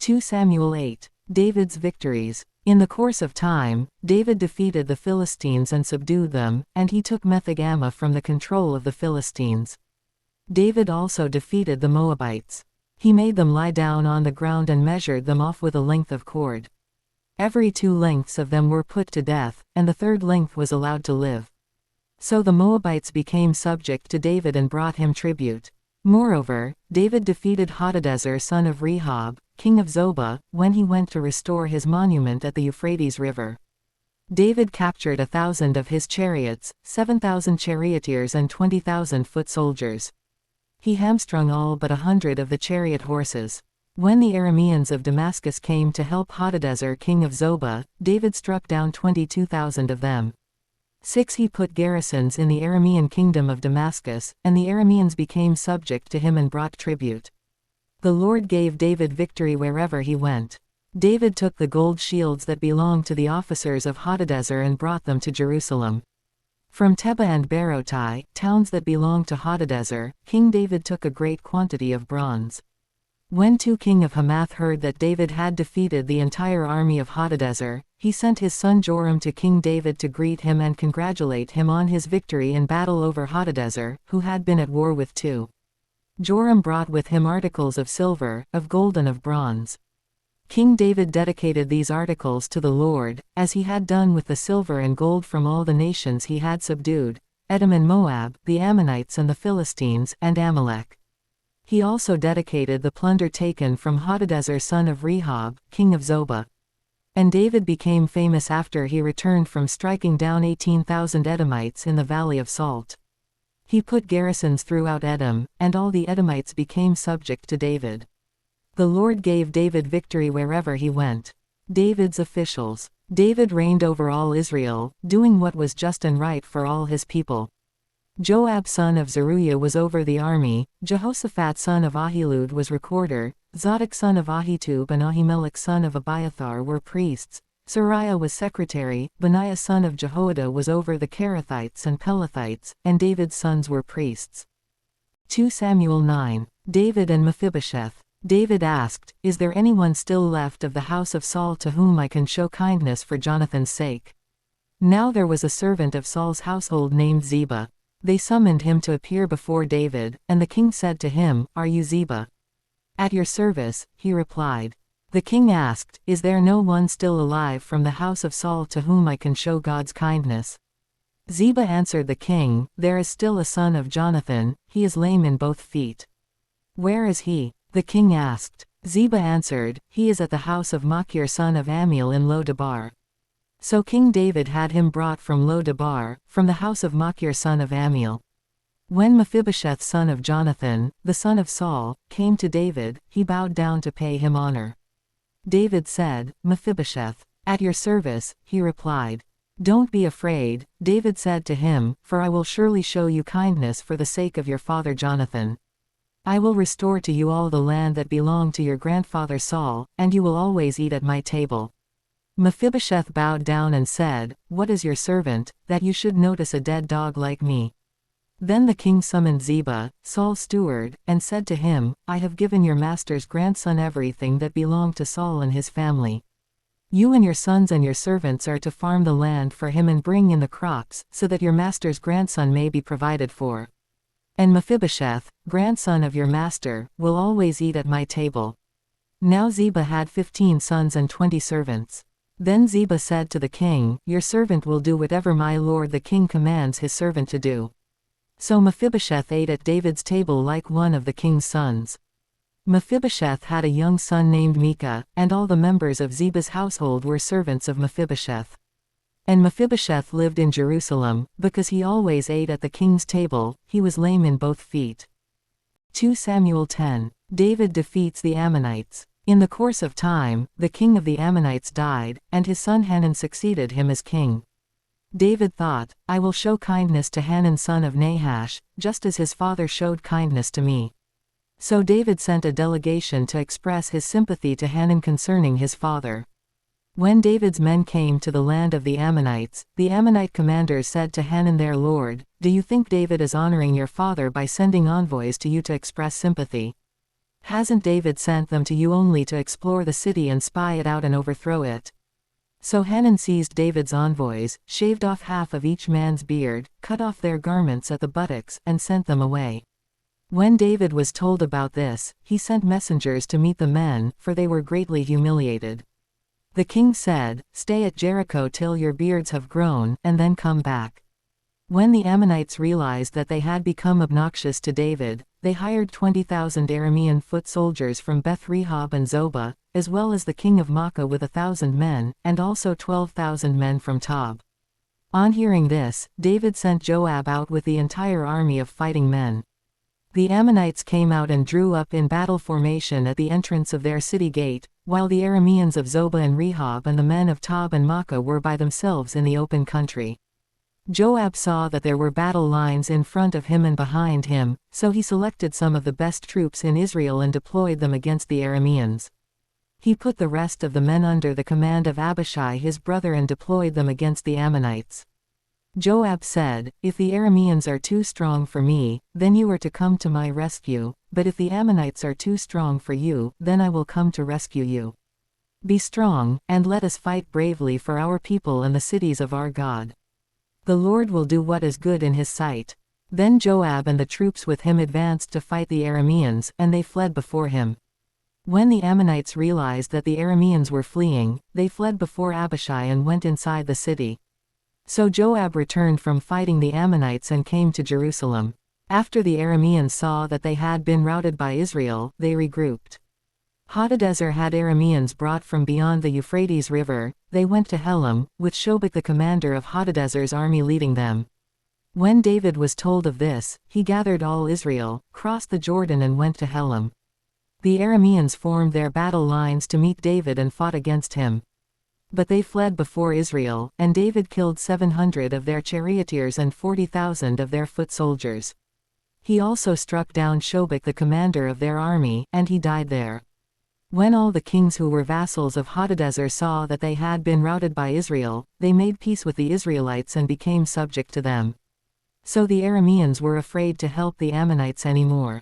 2 Samuel 8. David's victories. In the course of time, David defeated the Philistines and subdued them, and he took Metheg-ammah from the control of the Philistines. David also defeated the Moabites. He made them lie down on the ground and measured them off with a length of cord. Every 2 lengths of them were put to death, and the 3rd length was allowed to live. So the Moabites became subject to David and brought him tribute. Moreover, David defeated Hadadezer son of Rehob, king of Zobah, when he went to restore his monument at the Euphrates River. David captured 1,000 of his chariots, 7,000 charioteers and 20,000 foot soldiers. He hamstrung all but 100 of the chariot horses. When the Arameans of Damascus came to help Hadadezer king of Zobah, David struck down 22,000 of them. 6 He put garrisons in the Aramean kingdom of Damascus, and the Arameans became subject to him and brought tribute. The Lord gave David victory wherever he went. David took the gold shields that belonged to the officers of Hadadezer and brought them to Jerusalem. From Tebah and Berotai, towns that belonged to Hadadezer, King David took a great quantity of bronze. When king of Hamath heard that David had defeated the entire army of Hadadezer, he sent his son Joram to King David to greet him and congratulate him on his victory in battle over Hadadezer, who had been at war with Joram brought with him articles of silver, of gold and of bronze. King David dedicated these articles to the Lord, as he had done with the silver and gold from all the nations he had subdued, Edom and Moab, the Ammonites and the Philistines, and Amalek. He also dedicated the plunder taken from Hadadezer son of Rehob, king of Zobah. And David became famous after he returned from striking down 18,000 Edomites in the Valley of Salt. He put garrisons throughout Edom, and all the Edomites became subject to David. The Lord gave David victory wherever he went. David's officials. David reigned over all Israel, doing what was just and right for all his people. Joab son of Zeruiah was over the army, Jehoshaphat son of Ahilud was recorder, Zadok son of Ahitub and Ahimelech son of Abiathar were priests, Sariah was secretary, Benaiah son of Jehoiada was over the Kerethites and Pelethites, and David's sons were priests. 2 Samuel 9. David and Mephibosheth. David asked, "Is there anyone still left of the house of Saul to whom I can show kindness for Jonathan's sake?" Now there was a servant of Saul's household named Ziba. They summoned him to appear before David, and the king said to him, "Are you Ziba?" "At your service," he replied. The king asked, "Is there no one still alive from the house of Saul to whom I can show God's kindness?" Ziba answered the king, "There is still a son of Jonathan, he is lame in both feet." "Where is he?" the king asked. Ziba answered, "He is at the house of Machir son of Ammiel in Lo-debar." So King David had him brought from Lo-debar, from the house of Machir son of Ammiel. When Mephibosheth son of Jonathan, the son of Saul, came to David, he bowed down to pay him honor. David said, "Mephibosheth." "At your service," he replied. "Don't be afraid," David said to him, "for I will surely show you kindness for the sake of your father Jonathan. I will restore to you all the land that belonged to your grandfather Saul, and you will always eat at my table." Mephibosheth bowed down and said, "What is your servant, that you should notice a dead dog like me?" Then the king summoned Ziba, Saul's steward, and said to him, "I have given your master's grandson everything that belonged to Saul and his family. You and your sons and your servants are to farm the land for him and bring in the crops, so that your master's grandson may be provided for. And Mephibosheth, grandson of your master, will always eat at my table." Now Ziba had 15 sons and 20 servants. Then Ziba said to the king, "Your servant will do whatever my lord the king commands his servant to do." So Mephibosheth ate at David's table like one of the king's sons. Mephibosheth had a young son named Micah, and all the members of Ziba's household were servants of Mephibosheth. And Mephibosheth lived in Jerusalem, because he always ate at the king's table, he was lame in both feet. 2 Samuel 10. David defeats the Ammonites. In the course of time, the king of the Ammonites died, and his son Hanun succeeded him as king. David thought, "I will show kindness to Hanun son of Nahash, just as his father showed kindness to me." So David sent a delegation to express his sympathy to Hanun concerning his father. When David's men came to the land of the Ammonites, the Ammonite commanders said to Hanun their lord, "Do you think David is honoring your father by sending envoys to you to express sympathy?" Hasn't David sent them to you only to explore the city and spy it out and overthrow it?" So Hanun seized David's envoys, shaved off half of each man's beard, cut off their garments at the buttocks, and sent them away. When David was told about this, he sent messengers to meet the men, for they were greatly humiliated. The king said, "Stay at Jericho till your beards have grown, and then come back." When the Ammonites realized that they had become obnoxious to David, they hired 20,000 Aramean foot soldiers from Beth-rehob and Zobah, as well as the king of Makkah with 1,000 men, and also 12,000 men from Tob. On hearing this, David sent Joab out with the entire army of fighting men. The Ammonites came out and drew up in battle formation at the entrance of their city gate, while the Arameans of Zobah and Rehob and the men of Tob and Makkah were by themselves in the open country. Joab saw that there were battle lines in front of him and behind him, so he selected some of the best troops in Israel and deployed them against the Arameans. He put the rest of the men under the command of Abishai his brother and deployed them against the Ammonites. Joab said, "If the Arameans are too strong for me, then you are to come to my rescue, but if the Ammonites are too strong for you, then I will come to rescue you. Be strong, and let us fight bravely for our people and the cities of our God. The Lord will do what is good in his sight." Then Joab and the troops with him advanced to fight the Arameans, and they fled before him. When the Ammonites realized that the Arameans were fleeing, they fled before Abishai and went inside the city. So Joab returned from fighting the Ammonites and came to Jerusalem. After the Arameans saw that they had been routed by Israel, they regrouped. Hadadezer had Arameans brought from beyond the Euphrates River. They went to Helam, with Shobach the commander of Hadadezer's army leading them. When David was told of this, he gathered all Israel, crossed the Jordan and went to Helam. The Arameans formed their battle lines to meet David and fought against him. But they fled before Israel, and David killed 700 of their charioteers and 40,000 of their foot soldiers. He also struck down Shobach the commander of their army, and he died there. When all the kings who were vassals of Hadadezer saw that they had been routed by Israel, they made peace with the Israelites and became subject to them. So the Arameans were afraid to help the Ammonites anymore.